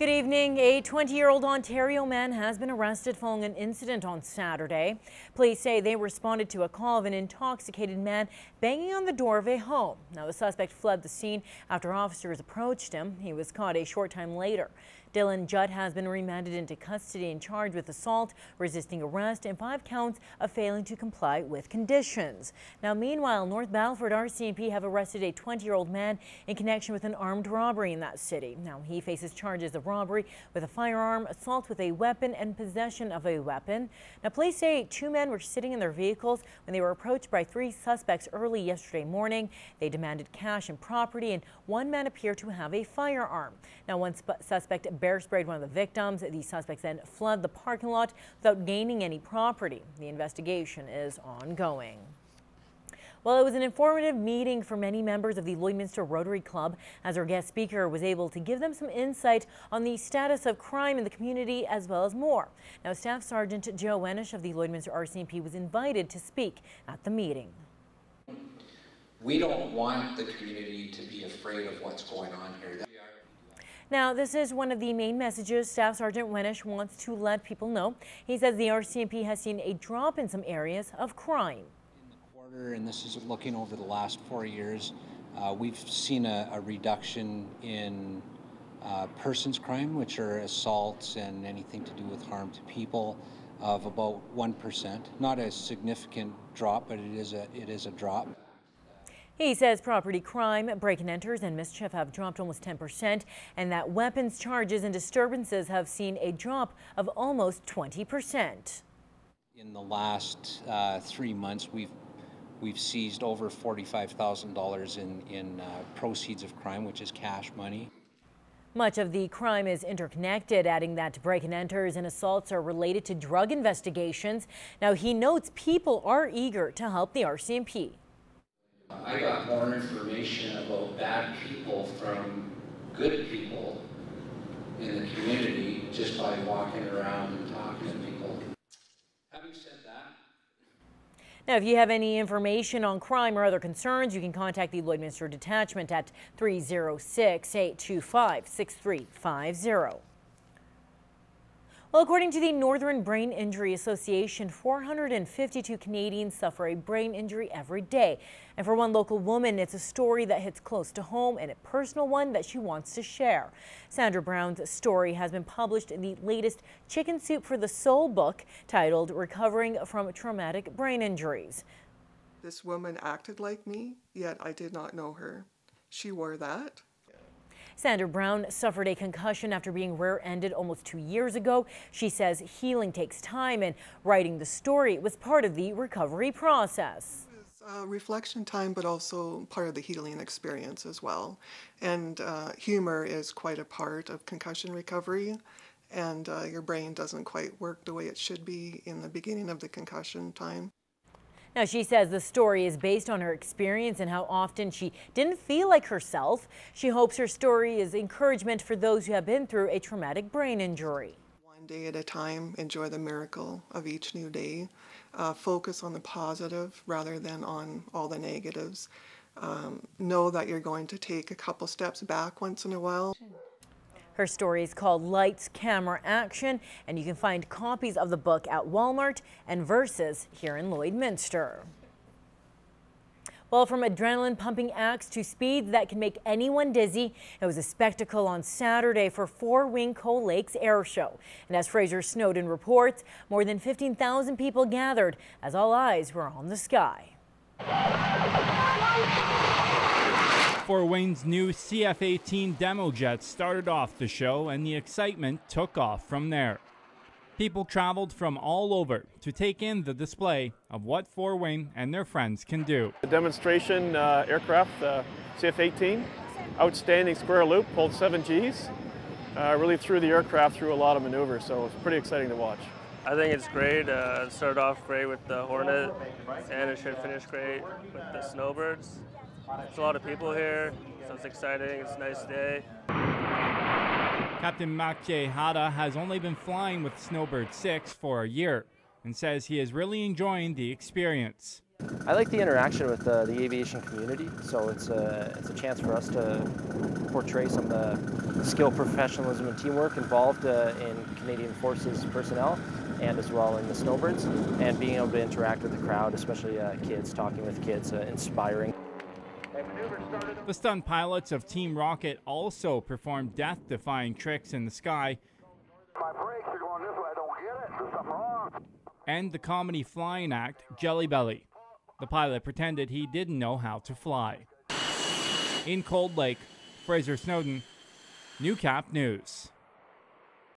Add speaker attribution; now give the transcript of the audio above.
Speaker 1: Good evening. A 20-year-old Ontario man has been arrested following an incident on Saturday. Police say they responded to a call of an intoxicated man banging on the door of a home. Now, the suspect fled the scene after officers approached him. He was caught a short time later. Dylan Judd has been remanded into custody and charged with assault, resisting arrest, and 5 counts of failing to comply with conditions. Now, meanwhile, North Battleford RCMP have arrested a 20-year-old man in connection with an armed robbery in that city. Now, he faces charges of robbery with a firearm, assault with a weapon, and possession of a weapon. Now, police say 2 men were sitting in their vehicles when they were approached by 3 suspects early yesterday morning. They demanded cash and property, and 1 man appeared to have a firearm. Now, one suspect bear sprayed one of the victims. The suspects then fled the parking lot without gaining any property. The investigation is ongoing. Well, it was an informative meeting for many members of the Lloydminster Rotary Club, as our guest speaker was able to give them some insight on the status of crime in the community as well as more. Now, Staff Sergeant Joe Wenisch of the Lloydminster RCMP was invited to speak at the meeting.
Speaker 2: We don't want the community to be afraid of what's going on here.
Speaker 1: Now, this is one of the main messages Staff Sergeant Wenisch wants to let people know. He says the RCMP has seen a drop in some areas of crime.
Speaker 3: In the quarter, and this is looking over the last 4 years, we've seen a reduction in persons crime, which are assaults and anything to do with harm to people, of about 1%. Not a significant drop, but it is a drop.
Speaker 1: He says property crime, break-and-enters, and mischief have dropped almost 10%, and that weapons charges and disturbances have seen a drop of almost 20%.
Speaker 3: In the last 3 months, we've seized over $45,000 in proceeds of crime, which is cash money.
Speaker 1: Much of the crime is interconnected, adding that break-and-enters and assaults are related to drug investigations. Now, he notes people are eager to help the RCMP.
Speaker 2: I got more information about bad people from good people in the community just by walking around and talking to people. Having said that,
Speaker 1: now, if you have any information on crime or other concerns, you can contact the Lloydminster Detachment at 306-825-6350. Well, according to the Northern Brain Injury Association, 452 Canadians suffer a brain injury every day. And for one local woman, it's a story that hits close to home and a personal one that she wants to share. Sandra Brown's story has been published in the latest Chicken Soup for the Soul book titled Recovering from Traumatic Brain Injuries.
Speaker 4: This woman acted like me, yet I did not know her. She wore that.
Speaker 1: Sandra Brown suffered a concussion after being rear-ended almost 2 years ago. She says healing takes time, and writing the story was part of the recovery process.
Speaker 4: It was reflection time, but also part of the healing experience as well. And humor is quite a part of concussion recovery, and your brain doesn't quite work the way it should be in the beginning of the concussion time.
Speaker 1: Now, she says the story is based on her experience and how often she didn't feel like herself. She hopes her story is encouragement for those who have been through a traumatic brain injury.
Speaker 4: One day at a time, enjoy the miracle of each new day. Focus on the positive rather than on all the negatives. Know that you're going to take a couple steps back once in a while.
Speaker 1: Her story is called Lights, Camera, Action, and you can find copies of the book at Walmart and Versus here in Lloydminster. Well, from adrenaline-pumping acts to speeds that can make anyone dizzy, it was a spectacle on Saturday for Four Wing Coal Lakes Air Show. And as Fraser Snowden reports, more than 15,000 people gathered as all eyes were on the sky.
Speaker 5: Fort Wayne's new CF-18 demo jet started off the show, and the excitement took off from there. People traveled from all over to take in the display of what Fort Wayne and their friends can do.
Speaker 6: The demonstration aircraft, the CF-18, outstanding square loop, pulled 7 Gs, really threw the aircraft through a lot of maneuvers, so it's pretty exciting to watch.
Speaker 7: I think it's great. It started off great with the Hornet, and it should finish great with the Snowbirds. There's a lot of people here, so it's exciting. It's a nice day.
Speaker 5: Captain Makye Hada has only been flying with Snowbird 6 for a year and says he is really enjoying the experience.
Speaker 8: I like the interaction with the aviation community, so it's a chance for us to portray some of the skill, professionalism, and teamwork involved in Canadian Forces personnel, and as well in the snowbirds, and being able to interact with the crowd, especially kids, talking with kids, inspiring.
Speaker 5: The stunt pilots of Team Rocket also performed death-defying tricks in the sky.
Speaker 9: My brakes are going this way, I don't get it, there's something wrong.
Speaker 5: And the comedy flying act, Jelly Belly. The pilot pretended he didn't know how to fly. In Cold Lake, Fraser Snowden, Newcap News.